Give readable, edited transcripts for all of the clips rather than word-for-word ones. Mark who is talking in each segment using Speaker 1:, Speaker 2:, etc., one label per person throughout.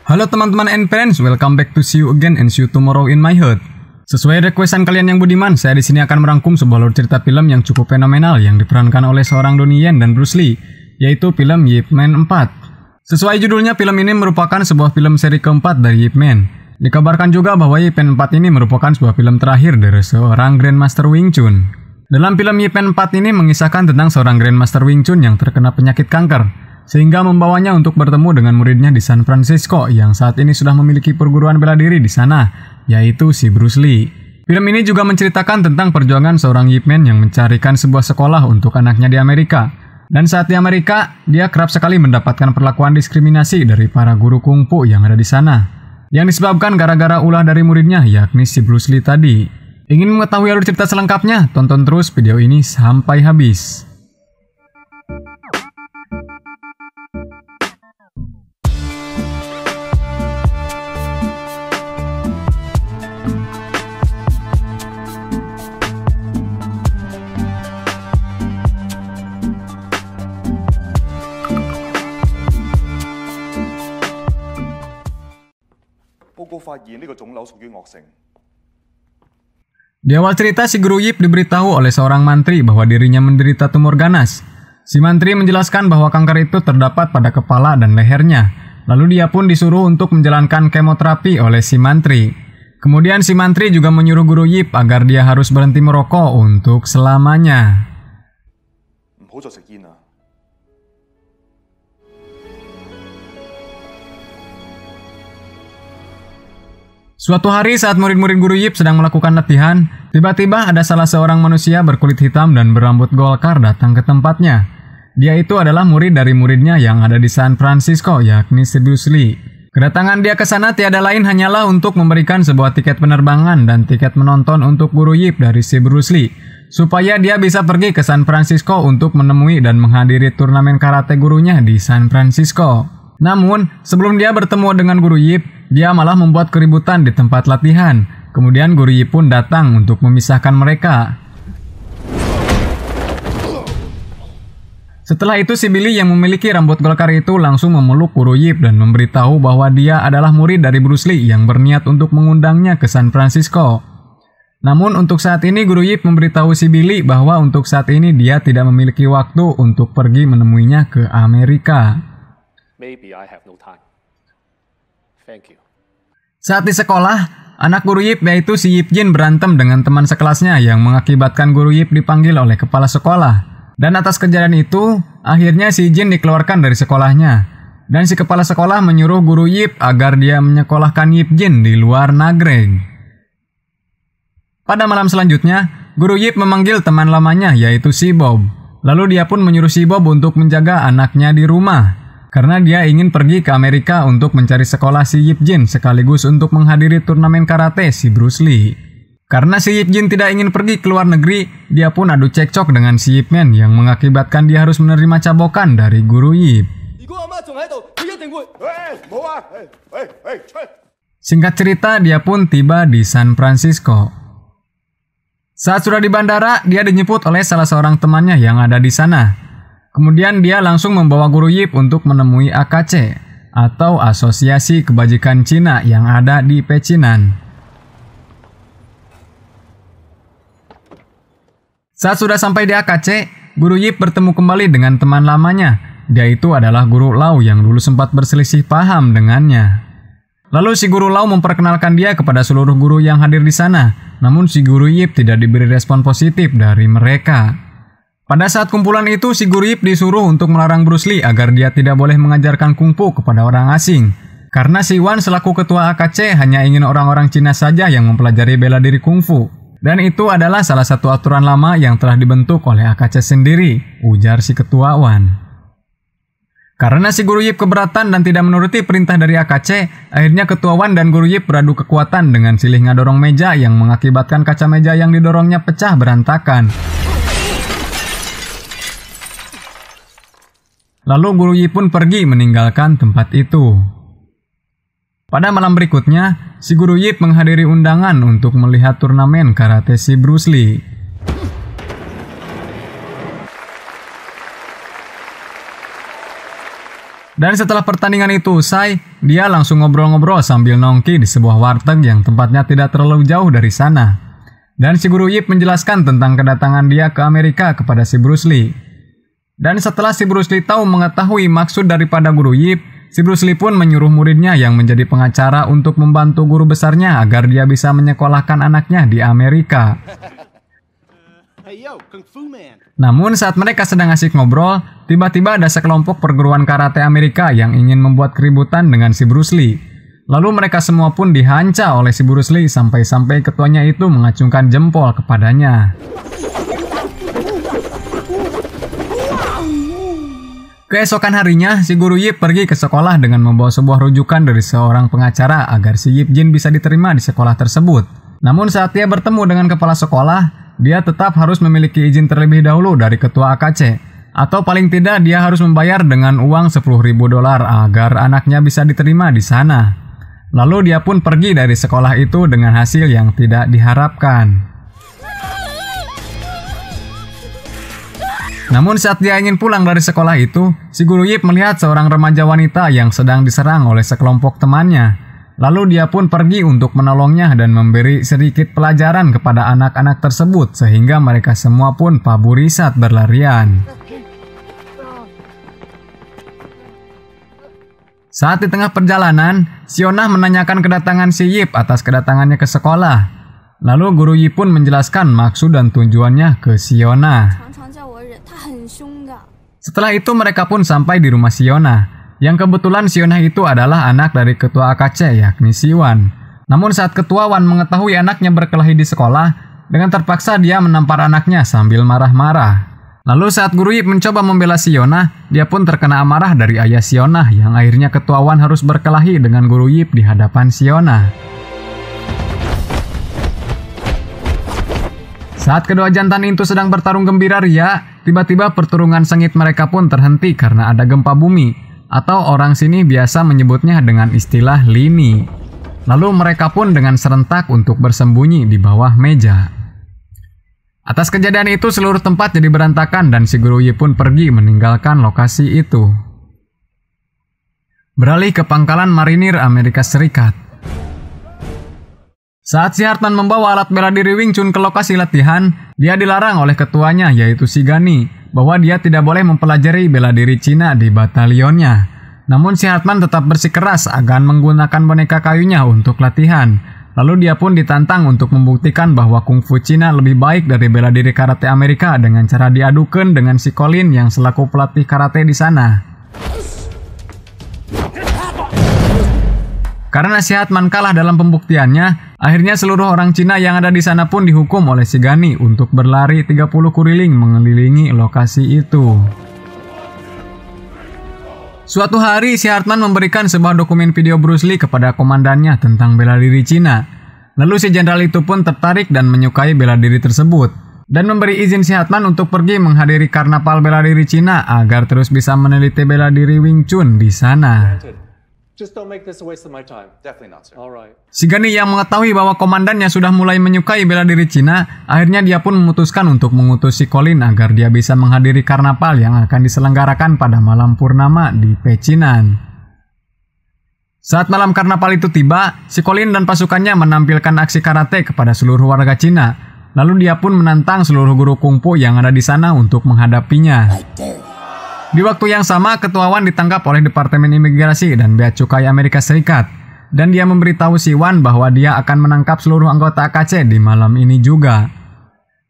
Speaker 1: Halo teman-teman and friends, welcome back to see you again and see you tomorrow in my heart. Sesuai requestan kalian yang budiman, saya di sini akan merangkum sebuah alur cerita film yang cukup fenomenal yang diperankan oleh seorang Donnie Yen dan Bruce Lee, yaitu film Ip Man 4. Sesuai judulnya, film ini merupakan sebuah film seri keempat dari Ip Man. Dikabarkan juga bahwa Ip Man 4 ini merupakan sebuah film terakhir dari seorang Grandmaster Wing Chun. Dalam film Ip Man 4 ini mengisahkan tentang seorang Grandmaster Wing Chun yang terkena penyakit kanker, sehingga membawanya untuk bertemu dengan muridnya di San Francisco yang saat ini sudah memiliki perguruan bela diri di sana, yaitu si Bruce Lee. Film ini juga menceritakan tentang perjuangan seorang Ip Man yang mencarikan sebuah sekolah untuk anaknya di Amerika. Dan saat di Amerika, dia kerap sekali mendapatkan perlakuan diskriminasi dari para guru kungfu yang ada di sana, yang disebabkan gara-gara ulah dari muridnya, yakni si Bruce Lee tadi. Ingin mengetahui alur cerita selengkapnya? Tonton terus video ini sampai habis. Di awal cerita, si guru Yip diberitahu oleh seorang mantri bahwa dirinya menderita tumor ganas. Si mantri menjelaskan bahwa kanker itu terdapat pada kepala dan lehernya. Lalu dia pun disuruh untuk menjalankan kemoterapi oleh si mantri. Kemudian si mantri juga menyuruh guru Yip agar dia harus berhenti merokok untuk selamanya. Suatu hari saat murid-murid guru Yip sedang melakukan latihan, tiba-tiba ada salah seorang manusia berkulit hitam dan berambut golkar datang ke tempatnya. Dia itu adalah murid dari muridnya yang ada di San Francisco, yakni si Bruce Lee. Kedatangan dia ke sana tiada lain hanyalah untuk memberikan sebuah tiket penerbangan dan tiket menonton untuk guru Yip dari si Bruce Lee, supaya dia bisa pergi ke San Francisco untuk menemui dan menghadiri turnamen karate gurunya di San Francisco. Namun, sebelum dia bertemu dengan guru Yip, dia malah membuat keributan di tempat latihan. Kemudian guru Yip pun datang untuk memisahkan mereka. Setelah itu si Billy yang memiliki rambut golkar itu langsung memeluk guru Yip dan memberitahu bahwa dia adalah murid dari Bruce Lee yang berniat untuk mengundangnya ke San Francisco. Namun untuk saat ini guru Yip memberitahu si Billy bahwa untuk saat ini dia tidak memiliki waktu untuk pergi menemuinya ke Amerika.
Speaker 2: Maybe I have no time. Thank you.
Speaker 1: Saat di sekolah, anak guru Yip yaitu si Yip Jin berantem dengan teman sekelasnya yang mengakibatkan guru Yip dipanggil oleh kepala sekolah. Dan atas kejadian itu, akhirnya si Jin dikeluarkan dari sekolahnya. Dan si kepala sekolah menyuruh guru Yip agar dia menyekolahkan Yip Jin di luar negeri. Pada malam selanjutnya, guru Yip memanggil teman lamanya yaitu si Bob. Lalu dia pun menyuruh si Bob untuk menjaga anaknya di rumah, karena dia ingin pergi ke Amerika untuk mencari sekolah si Yip Jin sekaligus untuk menghadiri turnamen karate si Bruce Lee. Karena si Yip Jin tidak ingin pergi ke luar negeri, dia pun adu cekcok dengan si Yip Man yang mengakibatkan dia harus menerima cabokan dari guru Yip. Singkat cerita, dia pun tiba di San Francisco. Saat sudah di bandara, dia dijemput oleh salah seorang temannya yang ada di sana. Kemudian dia langsung membawa guru Yip untuk menemui AKC, atau Asosiasi Kebajikan Cina yang ada di Pecinan. Saat sudah sampai di AKC, guru Yip bertemu kembali dengan teman lamanya. Dia itu adalah guru Lau yang dulu sempat berselisih paham dengannya. Lalu si guru Lau memperkenalkan dia kepada seluruh guru yang hadir di sana. Namun si guru Yip tidak diberi respon positif dari mereka. Pada saat kumpulan itu, si guru Yip disuruh untuk melarang Bruce Lee agar dia tidak boleh mengajarkan kungfu kepada orang asing. Karena si Wan selaku ketua AKC hanya ingin orang-orang Cina saja yang mempelajari bela diri kungfu. Dan itu adalah salah satu aturan lama yang telah dibentuk oleh AKC sendiri, ujar si ketua Wan. Karena si guru Yip keberatan dan tidak menuruti perintah dari AKC, akhirnya ketua Wan dan guru Yip beradu kekuatan dengan silih ngadorong meja yang mengakibatkan kaca meja yang didorongnya pecah berantakan. Lalu guru Yip pun pergi meninggalkan tempat itu. Pada malam berikutnya, si guru Yip menghadiri undangan untuk melihat turnamen karate si Bruce Lee. Dan setelah pertandingan itu usai, dia langsung ngobrol-ngobrol sambil nongki di sebuah warteg yang tempatnya tidak terlalu jauh dari sana. Dan si guru Yip menjelaskan tentang kedatangan dia ke Amerika kepada si Bruce Lee. Dan setelah si Bruce Lee tahu mengetahui maksud daripada guru Yip, si Bruce Lee pun menyuruh muridnya yang menjadi pengacara untuk membantu guru besarnya agar dia bisa menyekolahkan anaknya di Amerika. Namun saat mereka sedang asik ngobrol, tiba-tiba ada sekelompok perguruan karate Amerika yang ingin membuat keributan dengan si Bruce Lee. Lalu mereka semua pun dihanca oleh si Bruce Lee sampai-sampai ketuanya itu mengacungkan jempol kepadanya. Keesokan harinya, si guru Yip pergi ke sekolah dengan membawa sebuah rujukan dari seorang pengacara agar si Yip Jin bisa diterima di sekolah tersebut. Namun saat dia bertemu dengan kepala sekolah, dia tetap harus memiliki izin terlebih dahulu dari ketua AKC. Atau paling tidak dia harus membayar dengan uang $10.000 agar anaknya bisa diterima di sana. Lalu dia pun pergi dari sekolah itu dengan hasil yang tidak diharapkan. Namun saat dia ingin pulang dari sekolah itu, si guru Yip melihat seorang remaja wanita yang sedang diserang oleh sekelompok temannya. Lalu dia pun pergi untuk menolongnya dan memberi sedikit pelajaran kepada anak-anak tersebut sehingga mereka semua pun paburisat berlarian. Saat di tengah perjalanan, Sionah menanyakan kedatangan si Yip atas kedatangannya ke sekolah. Lalu guru Yip pun menjelaskan maksud dan tujuannya ke Sionah. Setelah itu mereka pun sampai di rumah Sionah. Yang kebetulan Sionah itu adalah anak dari ketua AKC yakni Si Wan. Namun saat ketua Wan mengetahui anaknya berkelahi di sekolah, dengan terpaksa dia menampar anaknya sambil marah-marah. Lalu saat guru Yip mencoba membela Sionah, dia pun terkena amarah dari ayah Sionah yang akhirnya ketua Wan harus berkelahi dengan guru Yip di hadapan Sionah. Saat kedua jantan itu sedang bertarung gembira ria, tiba-tiba pertarungan sengit mereka pun terhenti karena ada gempa bumi. Atau orang sini biasa menyebutnya dengan istilah lini. Lalu mereka pun dengan serentak untuk bersembunyi di bawah meja. Atas kejadian itu seluruh tempat jadi berantakan dan si guru Yip pun pergi meninggalkan lokasi itu. Beralih ke pangkalan marinir Amerika Serikat. Saat si Hartman membawa alat bela diri Wing Chun ke lokasi latihan, dia dilarang oleh ketuanya yaitu si Gani bahwa dia tidak boleh mempelajari bela diri Cina di batalionnya. Namun si Hartman tetap bersikeras akan menggunakan boneka kayunya untuk latihan. Lalu dia pun ditantang untuk membuktikan bahwa kungfu Cina lebih baik dari bela diri karate Amerika dengan cara diadukan dengan si Colin yang selaku pelatih karate di sana. Karena si Hartman kalah dalam pembuktiannya, akhirnya seluruh orang Cina yang ada di sana pun dihukum oleh si Gani untuk berlari 30 kuriling mengelilingi lokasi itu. Suatu hari si Hartman memberikan sebuah dokumen video Bruce Lee kepada komandannya tentang bela diri Cina. Lalu si jenderal itu pun tertarik dan menyukai bela diri tersebut dan memberi izin si Hartman untuk pergi menghadiri karnaval bela diri Cina agar terus bisa meneliti bela diri Wing Chun di sana.
Speaker 2: Just don't make this a waste of my time. Definitely not, sir. Alright.
Speaker 1: Si Gani yang mengetahui bahwa komandannya sudah mulai menyukai bela diri Cina, akhirnya dia pun memutuskan untuk mengutus si Colin agar dia bisa menghadiri karnaval yang akan diselenggarakan pada malam purnama di Pecinan. Saat malam karnaval itu tiba, si Colin dan pasukannya menampilkan aksi karate kepada seluruh warga Cina. Lalu dia pun menantang seluruh guru kungfu yang ada di sana untuk menghadapinya. Di waktu yang sama, Ketua Wan ditangkap oleh Departemen Imigrasi dan Bea Cukai Amerika Serikat. Dan dia memberitahu si Wan bahwa dia akan menangkap seluruh anggota AKC di malam ini juga.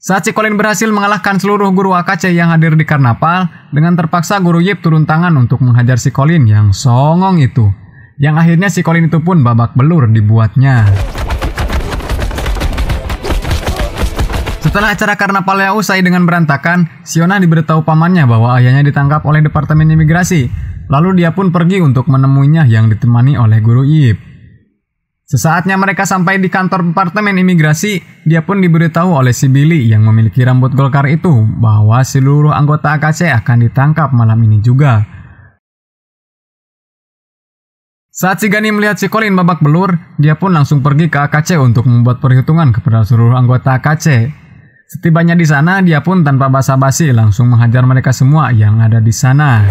Speaker 1: Saat si Colin berhasil mengalahkan seluruh guru AKC yang hadir di karnaval, dengan terpaksa guru Yip turun tangan untuk menghajar si Colin yang songong itu. Yang akhirnya si Colin itu pun babak belur dibuatnya. Setelah acara karnavalnya usai dengan berantakan, Sionah diberitahu pamannya bahwa ayahnya ditangkap oleh Departemen Imigrasi. Lalu dia pun pergi untuk menemuinya yang ditemani oleh guru Yip. Sesaatnya mereka sampai di kantor Departemen Imigrasi, dia pun diberitahu oleh si Billy yang memiliki rambut golkar itu bahwa seluruh anggota AKC akan ditangkap malam ini juga. Saat si Gani melihat si Colin babak belur, dia pun langsung pergi ke AKC untuk membuat perhitungan kepada seluruh anggota AKC. Setibanya di sana, dia pun tanpa basa-basi langsung menghajar mereka semua yang ada di sana.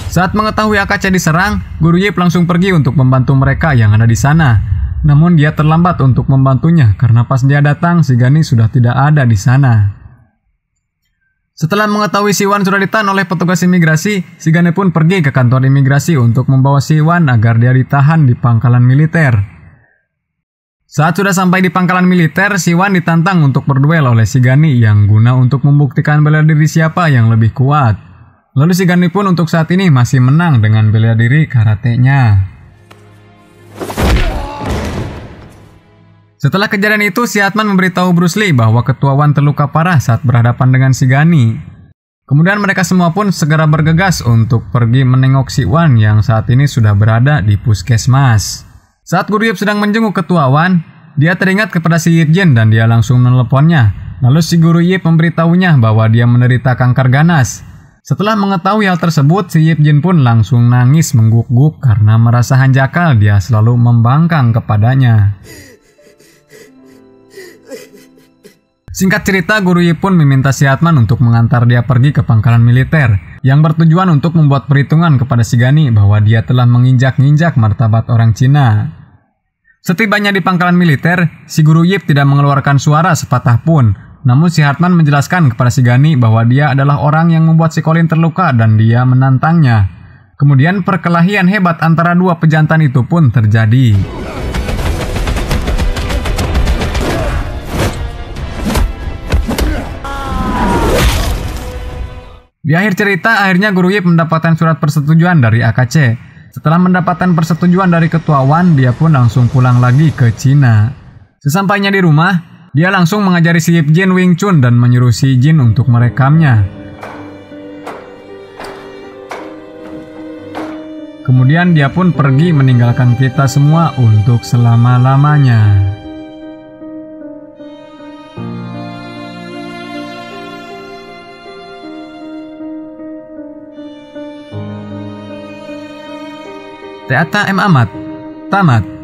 Speaker 1: Saat mengetahui AKC diserang, Guru Yip langsung pergi untuk membantu mereka yang ada di sana. Namun dia terlambat untuk membantunya karena pas dia datang, Shigani sudah tidak ada di sana. Setelah mengetahui Siwan sudah ditahan oleh petugas imigrasi, Shigani pun pergi ke kantor imigrasi untuk membawa Siwan agar dia ditahan di pangkalan militer. Saat sudah sampai di pangkalan militer, Siwan ditantang untuk berduel oleh Shigani yang guna untuk membuktikan bela diri siapa yang lebih kuat. Lalu Shigani pun untuk saat ini masih menang dengan bela diri karatenya. Setelah kejadian itu, si Atman memberitahu Bruce Lee bahwa Ketua Wan terluka parah saat berhadapan dengan Shigani. Kemudian mereka semua pun segera bergegas untuk pergi menengok si Wan yang saat ini sudah berada di puskesmas. Saat Guru Yip sedang menjenguk Ketua Wan, dia teringat kepada si Yip Jin dan dia langsung meneleponnya. Lalu si Guru Yip memberitahunya bahwa dia menderita kanker ganas. Setelah mengetahui hal tersebut, si Yip Jin pun langsung nangis mengguk-guk karena merasa hanjakal dia selalu membangkang kepadanya. Singkat cerita, Guru Yip pun meminta si Atman untuk mengantar dia pergi ke pangkalan militer yang bertujuan untuk membuat perhitungan kepada Shigani bahwa dia telah menginjak-injak martabat orang Cina. Setibanya di pangkalan militer, si Guru Yip tidak mengeluarkan suara sepatah pun. Namun si Hartman menjelaskan kepada Shigani bahwa dia adalah orang yang membuat si Colin terluka dan dia menantangnya. Kemudian perkelahian hebat antara dua pejantan itu pun terjadi. Di akhir cerita, akhirnya Guru Yip mendapatkan surat persetujuan dari AKC. Setelah mendapatkan persetujuan dari Ketua Wan, dia pun langsung pulang lagi ke Cina. Sesampainya di rumah, dia langsung mengajari si Yip Jin Wing Chun dan menyuruh si Jin untuk merekamnya. Kemudian dia pun pergi meninggalkan kita semua untuk selama-lamanya. Teata M. Ahmad, tamat.